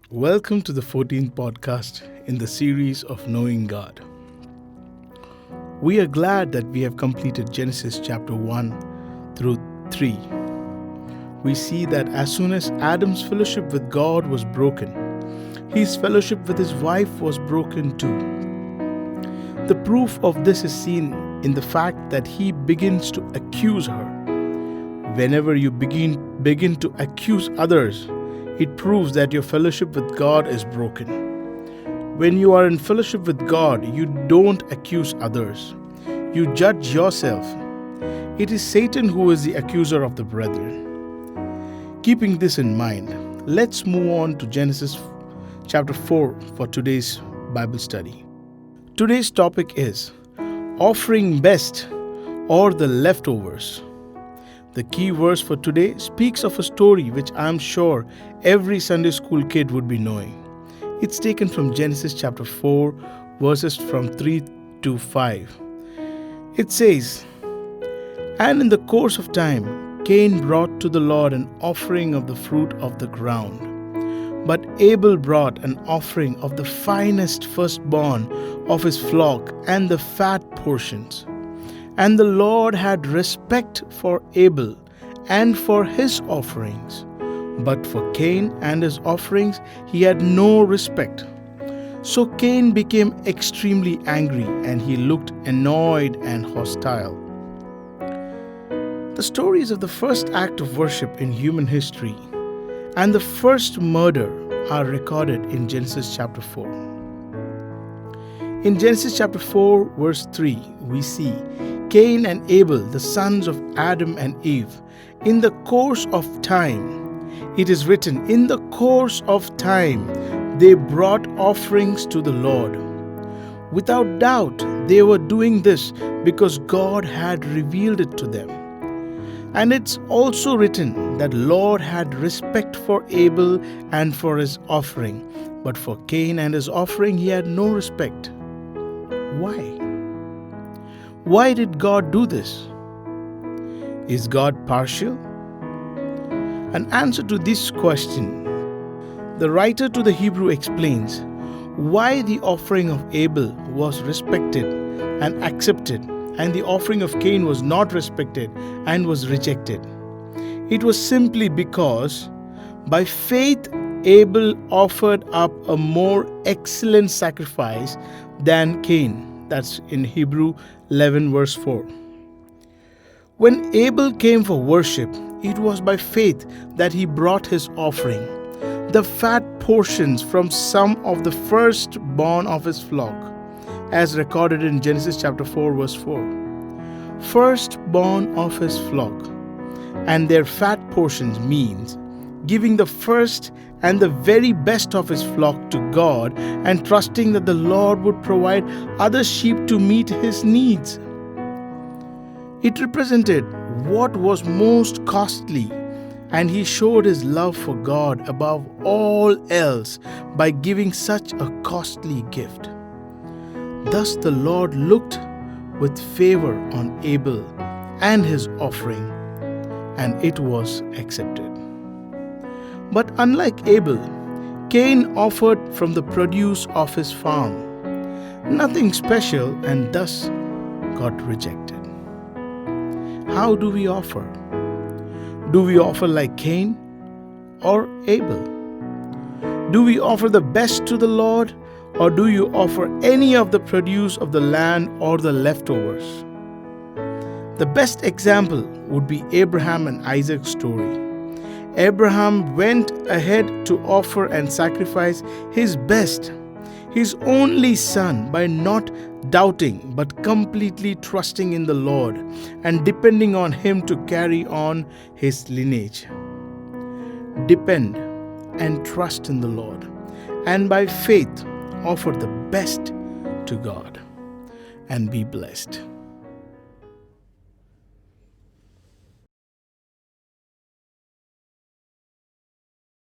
Welcome to the 14th podcast in the series of Knowing God. We are glad that we have completed Genesis chapter 1 through 3. We see that as soon as Adam's fellowship with God was broken, his fellowship with his wife was broken too. The proof of this is seen in the fact that he begins to accuse her. Whenever you begin to accuse others, it proves that your fellowship with God is broken. When you are in fellowship with God, you don't accuse others. You judge yourself. It is Satan who is the accuser of the brethren. Keeping this in mind, let's move on to Genesis chapter 4 for today's Bible study. Today's topic is offering best or the leftovers. The key verse for today speaks of a story which I am sure every Sunday school kid would be knowing. It's taken from Genesis chapter 4, verses from 3 to 5. It says, "And in the course of time, Cain brought to the Lord an offering of the fruit of the ground. But Abel brought an offering of the finest firstborn of his flock and the fat portions. And the Lord had respect for Abel and for his offerings, but for Cain and his offerings he had no respect. So Cain became extremely angry, and he looked annoyed and hostile." The stories of the first act of worship in human history and the first murder are recorded in Genesis chapter 4. In Genesis chapter 4, verse 3, we see Cain and Abel, the sons of Adam and Eve. In the course of time, it is written, in the course of time, they brought offerings to the Lord. Without doubt, they were doing this because God had revealed it to them. And it's also written that Lord had respect for Abel and for his offering, but for Cain and his offering he had no respect. Why? Why did God do this? Is God partial? An answer to this question, the writer to the Hebrew explains why the offering of Abel was respected and accepted, and the offering of Cain was not respected and was rejected. It was simply because by faith Abel offered up a more excellent sacrifice than Cain. That's in Hebrew 11 verse 4. When Abel came for worship, it was by faith that he brought his offering, the fat portions from some of the firstborn of his flock, as recorded in Genesis chapter 4 verse 4. Firstborn of his flock, and their fat portions means giving the first and the very best of his flock to God and trusting that the Lord would provide other sheep to meet his needs. It represented what was most costly, and he showed his love for God above all else by giving such a costly gift. Thus the Lord looked with favor on Abel and his offering, and it was accepted. But unlike Abel, Cain offered from the produce of his farm, nothing special, and thus got rejected. How do we offer? Do we offer like Cain or Abel? Do we offer the best to the Lord, or do you offer any of the produce of the land or the leftovers? The best example would be Abraham and Isaac's story. Abraham went ahead to offer and sacrifice his best, his only son, by not doubting but completely trusting in the Lord and depending on him to carry on his lineage. Depend and trust in the Lord, and by faith offer the best to God, and be blessed.